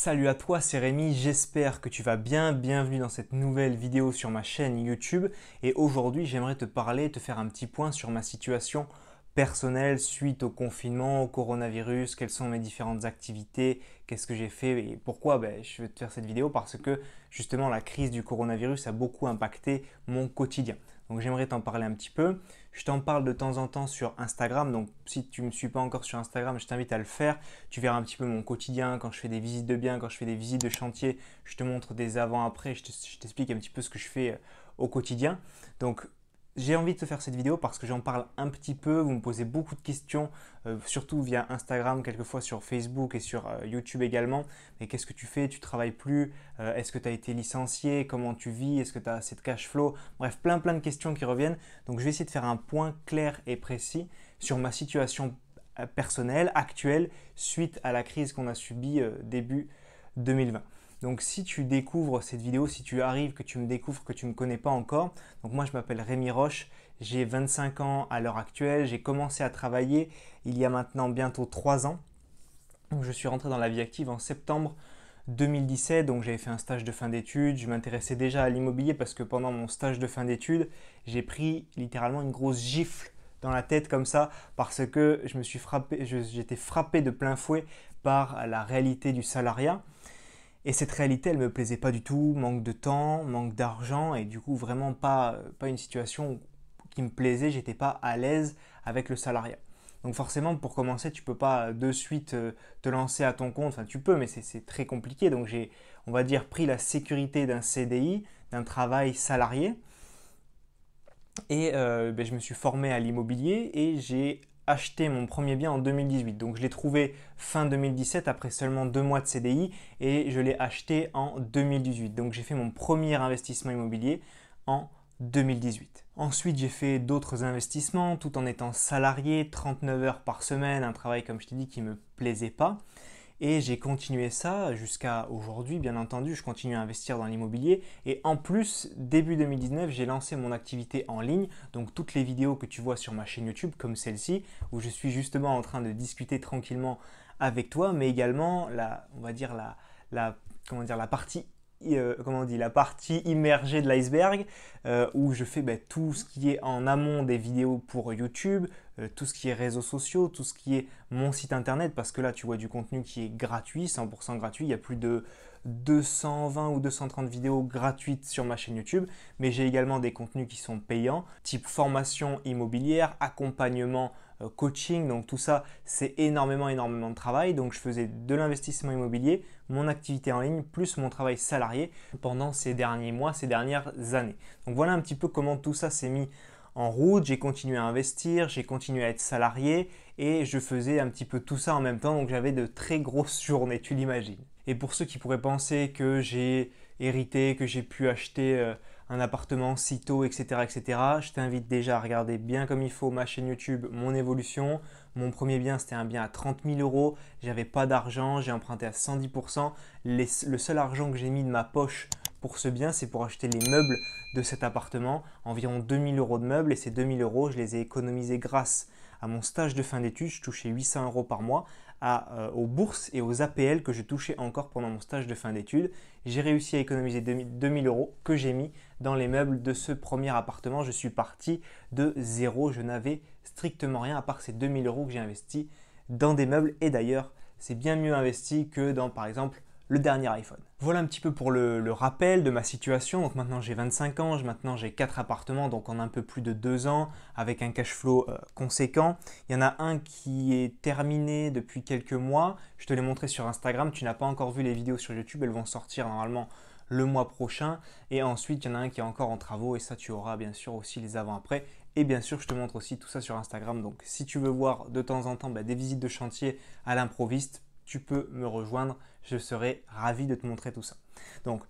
Salut à toi, c'est Rémi, j'espère que tu vas bien. Bienvenue dans cette nouvelle vidéo sur ma chaîne YouTube. Et aujourd'hui, j'aimerais te faire un petit point sur ma situation personnelle suite au confinement, au coronavirus, quelles sont mes différentes activités, qu'est-ce que j'ai fait et pourquoi je vais te faire cette vidéo parce que justement la crise du coronavirus a beaucoup impacté mon quotidien. Donc j'aimerais t'en parler un petit peu. Je t'en parle de temps en temps sur Instagram, donc si tu ne me suis pas encore sur Instagram, je t'invite à le faire. Tu verras un petit peu mon quotidien quand je fais des visites de biens, quand je fais des visites de chantier, je te montre des avant-après, je t'explique un petit peu ce que je fais au quotidien. Donc j'ai envie de te faire cette vidéo parce que j'en parle un petit peu, vous me posez beaucoup de questions, surtout via Instagram, quelquefois sur Facebook et sur YouTube également. Mais qu'est-ce que tu fais? Tu travailles plus? Est-ce que tu as été licencié? Comment tu vis? Est-ce que tu as assez de cash flow? Bref, plein de questions qui reviennent. Donc je vais essayer de faire un point clair et précis sur ma situation personnelle, actuelle, suite à la crise qu'on a subie début 2020. Donc si tu découvres cette vidéo, si tu arrives, que tu me découvres, que tu ne me connais pas encore, donc moi je m'appelle Rémi Roche, j'ai 25 ans à l'heure actuelle, j'ai commencé à travailler il y a maintenant bientôt 3 ans. Donc, je suis rentré dans la vie active en septembre 2017, donc j'avais fait un stage de fin d'études, je m'intéressais déjà à l'immobilier parce que pendant mon stage de fin d'études, j'ai pris littéralement une grosse gifle dans la tête comme ça parce que j'étais frappé de plein fouet par la réalité du salariat. Et cette réalité, elle ne me plaisait pas du tout, manque de temps, manque d'argent et du coup vraiment pas une situation qui me plaisait, j'étais pas à l'aise avec le salariat. Donc forcément, pour commencer, tu peux pas de suite te lancer à ton compte, enfin tu peux, mais c'est très compliqué. Donc j'ai, on va dire, pris la sécurité d'un CDI, d'un travail salarié et je me suis formé à l'immobilier et j'ai acheté mon premier bien en 2018. Donc je l'ai trouvé fin 2017 après seulement 2 mois de CDI et je l'ai acheté en 2018. Donc j'ai fait mon premier investissement immobilier en 2018. Ensuite, j'ai fait d'autres investissements tout en étant salarié, 39 heures par semaine, un travail comme je t'ai dit qui ne me plaisait pas. Et j'ai continué ça jusqu'à aujourd'hui, bien entendu, je continue à investir dans l'immobilier. Et en plus, début 2019, j'ai lancé mon activité en ligne. Donc toutes les vidéos que tu vois sur ma chaîne YouTube, comme celle-ci, où je suis justement en train de discuter tranquillement avec toi, mais également on va dire la partie la partie immergée de l'iceberg où je fais tout ce qui est en amont des vidéos pour YouTube, tout ce qui est réseaux sociaux, tout ce qui est mon site internet parce que là tu vois du contenu qui est gratuit, 100% gratuit, il y a plus de 220 ou 230 vidéos gratuites sur ma chaîne YouTube, mais j'ai également des contenus qui sont payants, type formation immobilière, accompagnement, coaching, donc tout ça c'est énormément de travail. Donc je faisais de l'investissement immobilier, mon activité en ligne plus mon travail salarié pendant ces derniers mois, ces dernières années. Donc voilà un petit peu comment tout ça s'est mis en route. J'ai continué à investir, j'ai continué à être salarié et je faisais un petit peu tout ça en même temps, donc j'avais de très grosses journées, tu l'imagines. Et pour ceux qui pourraient penser que j'ai hérité, que j'ai pu acheter un appartement sitôt, etc., etc., je t'invite déjà à regarder bien comme il faut ma chaîne YouTube, mon évolution. Mon premier bien, c'était un bien à 30 000 euros. J'avais pas d'argent, j'ai emprunté à 110%. Le seul argent que j'ai mis de ma poche pour ce bien, c'est pour acheter les meubles de cet appartement, environ 2 000 euros de meubles. Et ces 2 000 euros, je les ai économisés grâce à mon stage de fin d'études. Je touchais 800 euros par mois aux bourses et aux APL que je touchais encore pendant mon stage de fin d'études. J'ai réussi à économiser 2 000 euros que j'ai mis dans les meubles de ce premier appartement. Je suis parti de zéro. Je n'avais strictement rien à part ces 2 000 euros que j'ai investis dans des meubles. Et d'ailleurs, c'est bien mieux investi que dans, par exemple, le dernier iPhone. Voilà un petit peu pour le rappel de ma situation. Donc maintenant j'ai 25 ans, maintenant j'ai 4 appartements, donc en un peu plus de 2 ans, avec un cash flow conséquent. Il y en a un qui est terminé depuis quelques mois. Je te l'ai montré sur Instagram. Tu n'as pas encore vu les vidéos sur YouTube, elles vont sortir normalement le mois prochain. Et ensuite, il y en a un qui est encore en travaux et ça, tu auras bien sûr aussi les avant-après. Et bien sûr, je te montre aussi tout ça sur Instagram. Donc si tu veux voir de temps en temps des visites de chantier à l'improviste, tu peux me rejoindre, je serai ravi de te montrer tout ça. Donc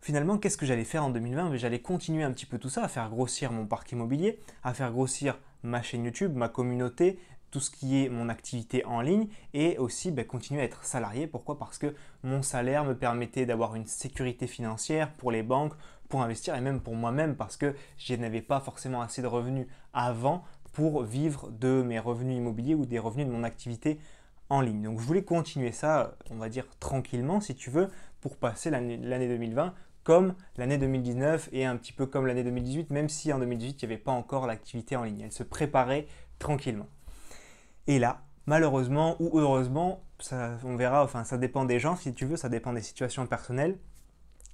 finalement, qu'est-ce que j'allais faire en 2020? J'allais continuer un petit peu tout ça, à faire grossir mon parc immobilier, à faire grossir ma chaîne YouTube, ma communauté, tout ce qui est mon activité en ligne et aussi continuer à être salarié. Pourquoi? Parce que mon salaire me permettait d'avoir une sécurité financière pour les banques, pour investir et même pour moi-même parce que je n'avais pas forcément assez de revenus avant pour vivre de mes revenus immobiliers ou des revenus de mon activité en ligne. Donc je voulais continuer ça, on va dire tranquillement si tu veux, pour passer l'année 2020 comme l'année 2019 et un petit peu comme l'année 2018, même si en 2018 il n'y avait pas encore l'activité en ligne. Elle se préparait tranquillement. Et là, malheureusement ou heureusement, ça, on verra, enfin ça dépend des gens si tu veux, ça dépend des situations personnelles.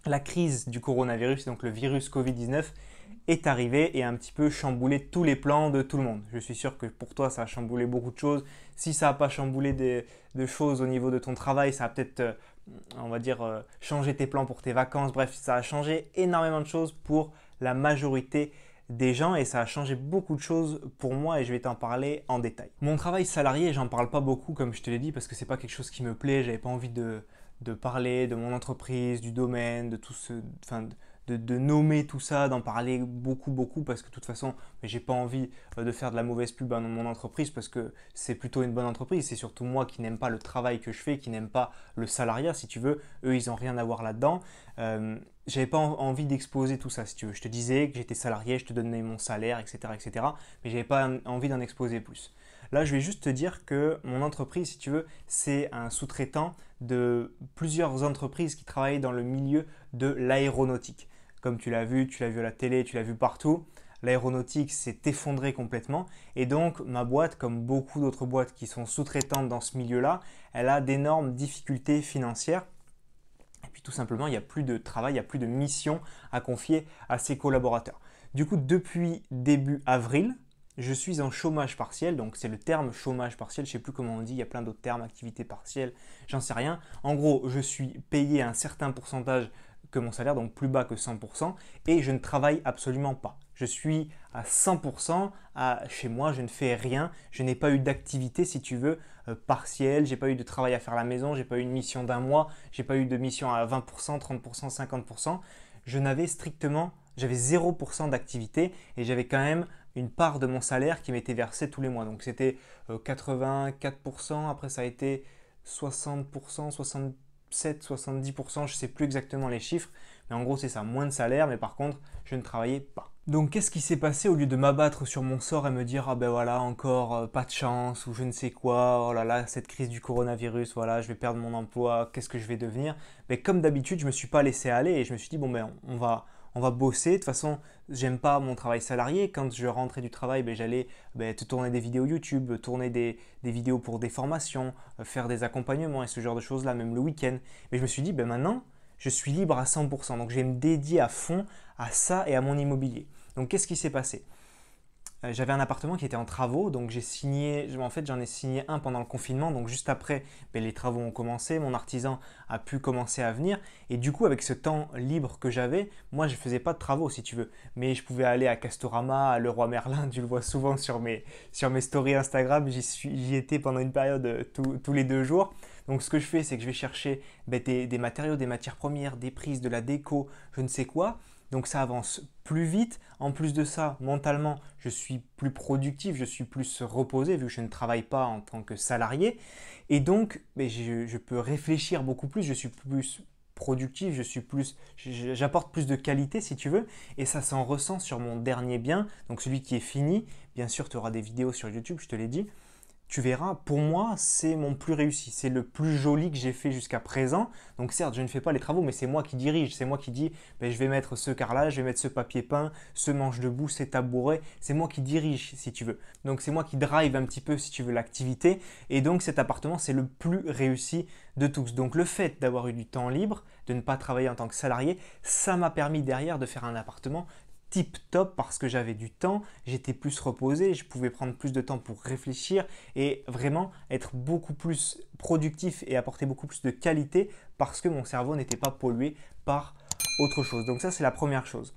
La crise du coronavirus, donc le virus Covid-19, est arrivé et a un petit peu chamboulé tous les plans de tout le monde. Je suis sûr que pour toi, ça a chamboulé beaucoup de choses. Si ça n'a pas chamboulé de choses au niveau de ton travail, ça a peut-être, on va dire, changé tes plans pour tes vacances. Bref, ça a changé énormément de choses pour la majorité des gens et ça a changé beaucoup de choses pour moi et je vais t'en parler en détail. Mon travail salarié, j'en parle pas beaucoup comme je te l'ai dit parce que c'est pas quelque chose qui me plaît. J'avais pas envie de parler de mon entreprise, du domaine, de tout ce, enfin, de nommer tout ça, d'en parler beaucoup parce que de toute façon, j'ai pas envie de faire de la mauvaise pub à mon entreprise parce que c'est plutôt une bonne entreprise. C'est surtout moi qui n'aime pas le travail que je fais, qui n'aime pas le salariat, si tu veux. Eux, ils n'ont rien à voir là-dedans. J'avais pas envie d'exposer tout ça, si tu veux. Je te disais que j'étais salarié, je te donnais mon salaire, etc. Mais j'avais pas envie d'en exposer plus. Là, je vais juste te dire que mon entreprise, si tu veux, c'est un sous-traitant de plusieurs entreprises qui travaillent dans le milieu de l'aéronautique. Comme tu l'as vu à la télé, tu l'as vu partout, l'aéronautique s'est effondrée complètement et donc ma boîte, comme beaucoup d'autres boîtes qui sont sous-traitantes dans ce milieu-là, elle a d'énormes difficultés financières. Et puis tout simplement, il n'y a plus de travail, il n'y a plus de mission à confier à ses collaborateurs. Du coup, depuis début avril, je suis en chômage partiel, donc c'est le terme chômage partiel, je ne sais plus comment on dit, il y a plein d'autres termes, activité partielle, j'en sais rien. En gros, je suis payé un certain pourcentage que mon salaire, donc plus bas que 100%, et je ne travaille absolument pas. Je suis à 100% chez moi, je ne fais rien, je n'ai pas eu d'activité, si tu veux, partielle, j'ai pas eu de travail à faire à la maison, j'ai pas eu une mission d'un mois, j'ai pas eu de mission à 20%, 30%, 50%. J'avais 0% d'activité et j'avais quand même une part de mon salaire qui m'était versée tous les mois. Donc c'était 84%, après ça a été 60%, 67, 70%, je ne sais plus exactement les chiffres, mais en gros c'est ça, moins de salaire, mais par contre je ne travaillais pas. Donc qu'est-ce qui s'est passé au lieu de m'abattre sur mon sort et me dire ah ben voilà encore pas de chance ou je ne sais quoi, oh là là cette crise du coronavirus, voilà je vais perdre mon emploi, qu'est-ce que je vais devenir? Mais comme d'habitude je ne me suis pas laissé aller et je me suis dit bon ben on va bosser. De toute façon, j'aime pas mon travail salarié. Quand je rentrais du travail, j'allais te tourner des vidéos YouTube, tourner des vidéos pour des formations, faire des accompagnements et ce genre de choses-là, même le week-end. Mais je me suis dit, maintenant, je suis libre à 100%. Donc, je vais me dédier à fond à ça et à mon immobilier. Donc, qu'est-ce qui s'est passé? J'avais un appartement qui était en travaux, donc j'en ai signé un pendant le confinement, donc juste après, les travaux ont commencé, mon artisan a pu commencer à venir, et du coup avec ce temps libre que j'avais, moi je ne faisais pas de travaux si tu veux, mais je pouvais aller à Castorama, à Leroy Merlin, tu le vois souvent sur mes stories Instagram, j'y étais pendant une période tous les 2 jours. Donc ce que je fais, c'est que je vais chercher des matériaux, des matières premières, des prises, de la déco, je ne sais quoi. Donc ça avance plus vite. En plus de ça, mentalement, je suis plus productif, je suis plus reposé vu que je ne travaille pas en tant que salarié. Et donc, je peux réfléchir beaucoup plus, je suis plus productif, j'apporte plus de qualité si tu veux. Et ça s'en ressent sur mon dernier bien, donc celui qui est fini. Bien sûr, tu auras des vidéos sur YouTube, je te l'ai dit. Tu verras, pour moi, c'est mon plus réussi. C'est le plus joli que j'ai fait jusqu'à présent. Donc certes, je ne fais pas les travaux, mais c'est moi qui dirige. C'est moi qui dis, je vais mettre ce carrelage, je vais mettre ce papier peint, ce manche debout, ces tabourets. C'est moi qui dirige, si tu veux. Donc c'est moi qui drive un petit peu, si tu veux, l'activité. Et donc cet appartement, c'est le plus réussi de tous. Donc le fait d'avoir eu du temps libre, de ne pas travailler en tant que salarié, ça m'a permis derrière de faire un appartement tip top parce que j'avais du temps, j'étais plus reposé, je pouvais prendre plus de temps pour réfléchir et vraiment être beaucoup plus productif et apporter beaucoup plus de qualité parce que mon cerveau n'était pas pollué par autre chose. Donc ça, c'est la première chose.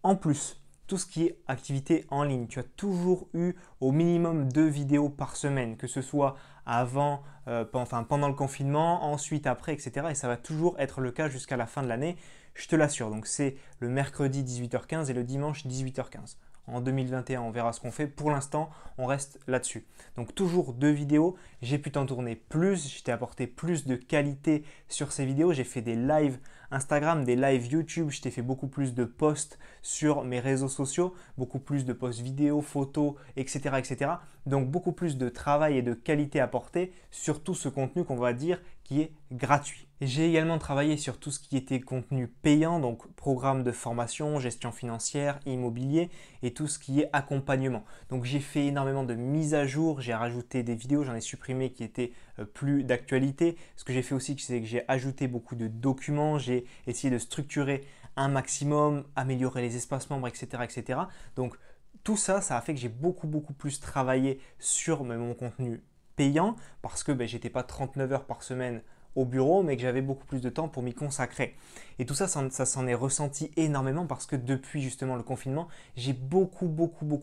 En plus, tout ce qui est activité en ligne, tu as toujours eu au minimum 2 vidéos par semaine, que ce soit avant, pendant le confinement, ensuite, après, etc. Et ça va toujours être le cas jusqu'à la fin de l'année, je te l'assure. Donc c'est le mercredi 18h15 et le dimanche 18h15. En 2021, on verra ce qu'on fait. Pour l'instant, on reste là-dessus. Donc toujours 2 vidéos. J'ai pu t'en tourner plus. Je t'ai apporté plus de qualité sur ces vidéos. J'ai fait des lives Instagram, des lives YouTube. Je t'ai fait beaucoup plus de posts sur mes réseaux sociaux, beaucoup plus de posts vidéo, photos, etc. donc beaucoup plus de travail et de qualité apportée sur tout ce contenu qu'on va dire qui est gratuit. J'ai également travaillé sur tout ce qui était contenu payant, donc programme de formation, gestion financière, immobilier et tout ce qui est accompagnement. Donc j'ai fait énormément de mises à jour, j'ai rajouté des vidéos, j'en ai supprimé qui étaient plus d'actualité. Ce que j'ai fait aussi, c'est que j'ai ajouté beaucoup de documents, j'ai essayé de structurer un maximum, améliorer les espaces membres, etc. etc. Donc tout ça, ça a fait que j'ai beaucoup plus travaillé sur mon contenu payant parce que j'étais pas 39 heures par semaine au bureau, mais que j'avais beaucoup plus de temps pour m'y consacrer. Et tout ça, ça s'en est ressenti énormément parce que depuis justement le confinement, j'ai beaucoup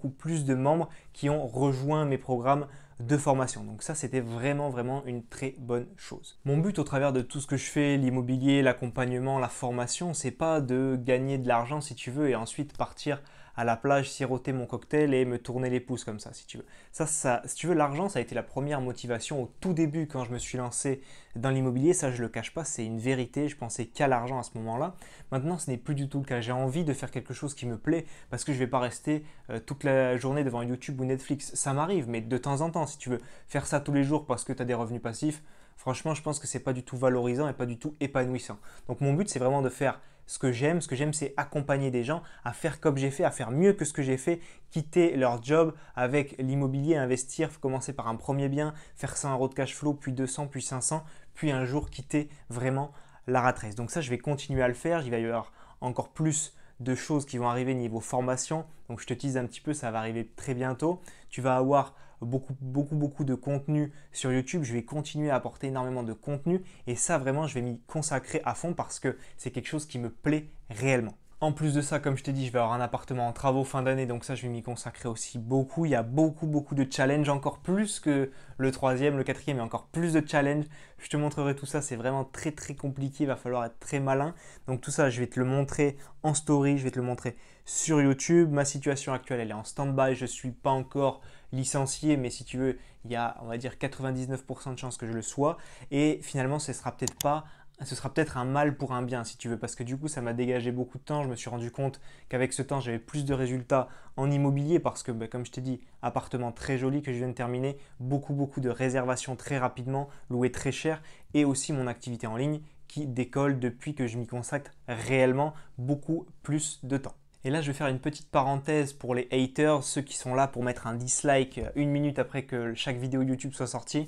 plus de membres qui ont rejoint mes programmes de formation. Donc ça, c'était vraiment une très bonne chose. Mon but au travers de tout ce que je fais, l'immobilier, l'accompagnement, la formation, c'est pas de gagner de l'argent si tu veux et ensuite partir à la plage, siroter mon cocktail et me tourner les pouces comme ça, si tu veux. Ça, si tu veux, l'argent, ça a été la première motivation au tout début quand je me suis lancé dans l'immobilier. Ça, je le cache pas, c'est une vérité. Je pensais qu'à l'argent à ce moment-là. Maintenant, ce n'est plus du tout le cas. J'ai envie de faire quelque chose qui me plaît parce que je ne vais pas rester toute la journée devant YouTube ou Netflix. Ça m'arrive, mais de temps en temps, si tu veux faire ça tous les jours parce que tu as des revenus passifs, franchement, je pense que ce n'est pas du tout valorisant et pas du tout épanouissant. Donc, mon but, c'est vraiment de faire ce que j'aime. Ce que j'aime, c'est accompagner des gens à faire comme j'ai fait, à faire mieux que ce que j'ai fait, quitter leur job avec l'immobilier, investir, commencer par un premier bien, faire ça en road cash flow, puis 200, puis 500, puis un jour quitter vraiment la rat race. Donc ça, je vais continuer à le faire. Il va y avoir encore plus de choses qui vont arriver niveau formation. Donc je te tease un petit peu, ça va arriver très bientôt. Tu vas avoir beaucoup de contenu sur YouTube. Je vais continuer à apporter énormément de contenu et ça vraiment je vais m'y consacrer à fond parce que c'est quelque chose qui me plaît réellement. En plus de ça, comme je t'ai dit, je vais avoir un appartement en travaux fin d'année, donc ça je vais m'y consacrer aussi beaucoup. Il y a beaucoup de challenges, encore plus que le troisième, le quatrième, et encore plus de challenges. Je te montrerai tout ça, c'est vraiment très compliqué, il va falloir être très malin. Donc tout ça, je vais te le montrer en story, je vais te le montrer sur YouTube. Ma situation actuelle, elle est en stand-by, je ne suis pas encore licencié, mais si tu veux, il y a, on va dire, 99% de chances que je le sois. Et finalement, ce sera peut-être un mal pour un bien si tu veux, parce que du coup ça m'a dégagé beaucoup de temps. Je me suis rendu compte qu'avec ce temps j'avais plus de résultats en immobilier parce que comme je t'ai dit, appartement très joli que je viens de terminer, beaucoup de réservations très rapidement, loué très cher, et aussi mon activité en ligne qui décolle depuis que je m'y consacre réellement beaucoup plus de temps. Et là, je vais faire une petite parenthèse pour les haters, ceux qui sont là pour mettre un dislike une minute après que chaque vidéo YouTube soit sortie.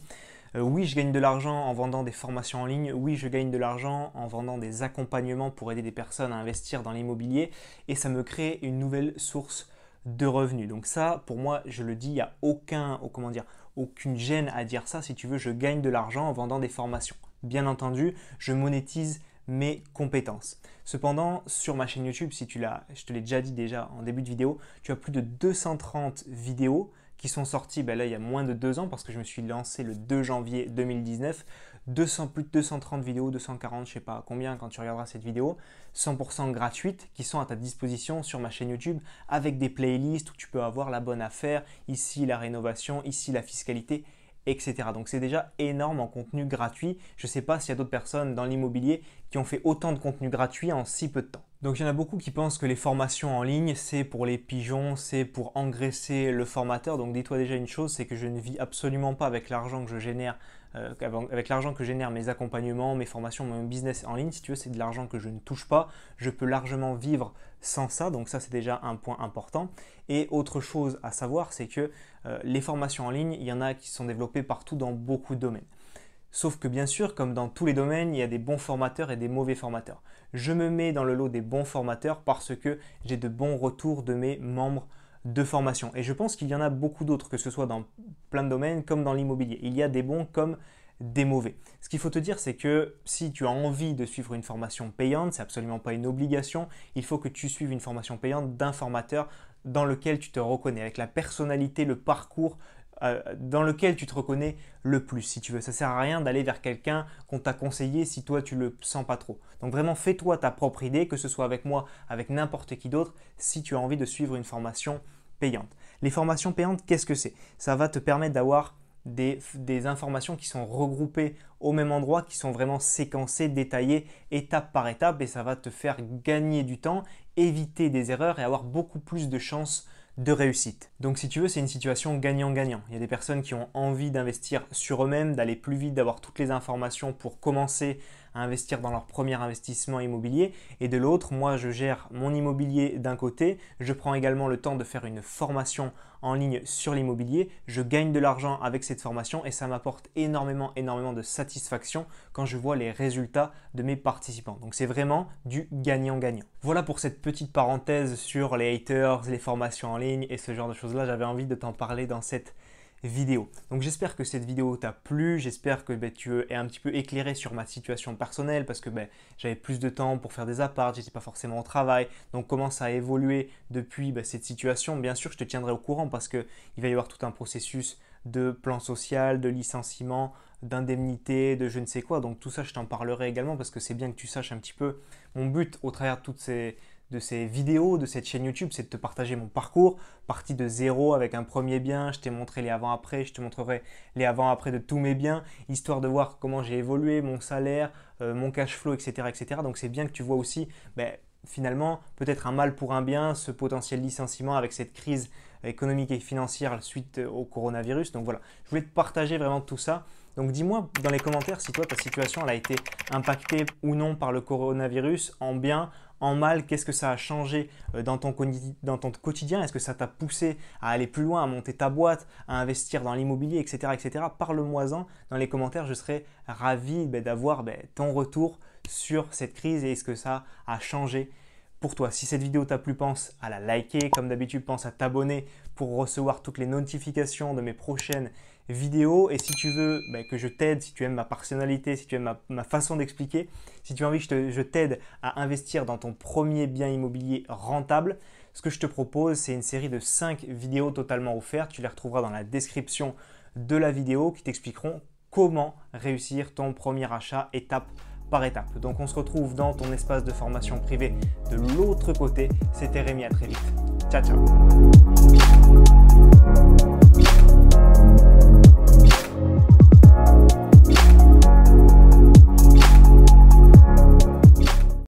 Oui, je gagne de l'argent en vendant des formations en ligne. Oui, je gagne de l'argent en vendant des accompagnements pour aider des personnes à investir dans l'immobilier. Et ça me crée une nouvelle source de revenus. Donc ça, pour moi, je le dis, il n'y a aucune gêne à dire ça. Si tu veux, je gagne de l'argent en vendant des formations. Bien entendu, je monétise mes compétences. Cependant, sur ma chaîne YouTube, je te l'ai déjà dit déjà en début de vidéo, tu as plus de 230 vidéos qui sont sorties là il y a moins de 2 ans parce que je me suis lancé le 2 janvier 2019. Plus de 230 vidéos, 240, je ne sais pas combien quand tu regarderas cette vidéo, 100% gratuites qui sont à ta disposition sur ma chaîne YouTube avec des playlists où tu peux avoir la bonne affaire, ici la rénovation, ici la fiscalité, etc. Donc c'est déjà énorme en contenu gratuit. Je ne sais pas s'il y a d'autres personnes dans l'immobilier qui ont fait autant de contenu gratuit en si peu de temps. Donc il y en a beaucoup qui pensent que les formations en ligne, c'est pour les pigeons, c'est pour engraisser le formateur. Donc dis-toi déjà une chose, c'est que je ne vis absolument pas avec l'argent que je génère, mes accompagnements, mes formations, mon business en ligne. Si tu veux, c'est de l'argent que je ne touche pas. Je peux largement vivre sans ça, donc ça c'est déjà un point important. Et autre chose à savoir, c'est que les formations en ligne, il y en a qui sont développées partout dans beaucoup de domaines. Sauf que bien sûr, comme dans tous les domaines, il y a des bons formateurs et des mauvais formateurs. Je me mets dans le lot des bons formateurs parce que j'ai de bons retours de mes membres de formation. Et je pense qu'il y en a beaucoup d'autres, que ce soit dans plein de domaines comme dans l'immobilier. Il y a des bons comme des mauvais. Ce qu'il faut te dire, c'est que si tu as envie de suivre une formation payante, c'est absolument pas une obligation, il faut que tu suives une formation payante d'un formateur dans lequel tu te reconnais, avec la personnalité, le parcours dans lequel tu te reconnais le plus, si tu veux. Ça ne sert à rien d'aller vers quelqu'un qu'on t'a conseillé si toi tu le sens pas trop. Donc vraiment, fais-toi ta propre idée, que ce soit avec moi, avec n'importe qui d'autre, si tu as envie de suivre une formation payante. Les formations payantes, qu'est-ce que c'est? Ça va te permettre d'avoir des informations qui sont regroupées au même endroit, qui sont vraiment séquencées, détaillées, étape par étape, et ça va te faire gagner du temps, éviter des erreurs et avoir beaucoup plus de chances de réussite. Donc si tu veux, c'est une situation gagnant-gagnant. Il y a des personnes qui ont envie d'investir sur eux-mêmes, d'aller plus vite, d'avoir toutes les informations pour commencer à investir dans leur premier investissement immobilier. Et de l'autre, moi, je gère mon immobilier d'un côté. Je prends également le temps de faire une formation en ligne sur l'immobilier. Je gagne de l'argent avec cette formation et ça m'apporte énormément de satisfaction quand je vois les résultats de mes participants. Donc c'est vraiment du gagnant-gagnant. Voilà pour cette petite parenthèse sur les haters, les formations en ligne et ce genre de choses-là. J'avais envie de t'en parler dans cette vidéo. Donc j'espère que cette vidéo t'a plu, j'espère que tu es un petit peu éclairé sur ma situation personnelle parce que j'avais plus de temps pour faire des apparts, j'étais pas forcément au travail, donc comment ça a évolué depuis cette situation. Bien sûr, je te tiendrai au courant parce qu'il va y avoir tout un processus de plan social, de licenciement, d'indemnité, de je ne sais quoi. Donc tout ça, je t'en parlerai également parce que c'est bien que tu saches un petit peu mon but au travers de ces vidéos, de cette chaîne YouTube, c'est de te partager mon parcours, parti de zéro avec un premier bien, je t'ai montré les avant-après, je te montrerai les avant-après de tous mes biens, histoire de voir comment j'ai évolué, mon salaire, mon cash flow, etc. etc. Donc c'est bien que tu vois aussi finalement peut-être un mal pour un bien, ce potentiel licenciement avec cette crise économique et financière suite au coronavirus. Donc voilà, je voulais te partager vraiment tout ça. Donc dis-moi dans les commentaires si toi ta situation elle a été impactée ou non par le coronavirus, en bien, en mal, qu'est-ce que ça a changé dans ton quotidien? Est-ce que ça t'a poussé à aller plus loin, à monter ta boîte, à investir dans l'immobilier, etc. etc. Parle-moi-en dans les commentaires, je serais ravi d'avoir ton retour sur cette crise et ce que ça a changé pour toi. Si cette vidéo t'a plu, pense à la liker. Comme d'habitude, pense à t'abonner pour recevoir toutes les notifications de mes prochaines vidéos. Et si tu veux que je t'aide, si tu aimes ma personnalité, si tu aimes ma façon d'expliquer, si tu as envie que je t'aide à investir dans ton premier bien immobilier rentable, ce que je te propose, c'est une série de 5 vidéos totalement offertes. Tu les retrouveras dans la description de la vidéo qui t'expliqueront comment réussir ton premier achat étape par étape. Donc on se retrouve dans ton espace de formation privée de l'autre côté. C'était Rémi, à très vite. Ciao, ciao.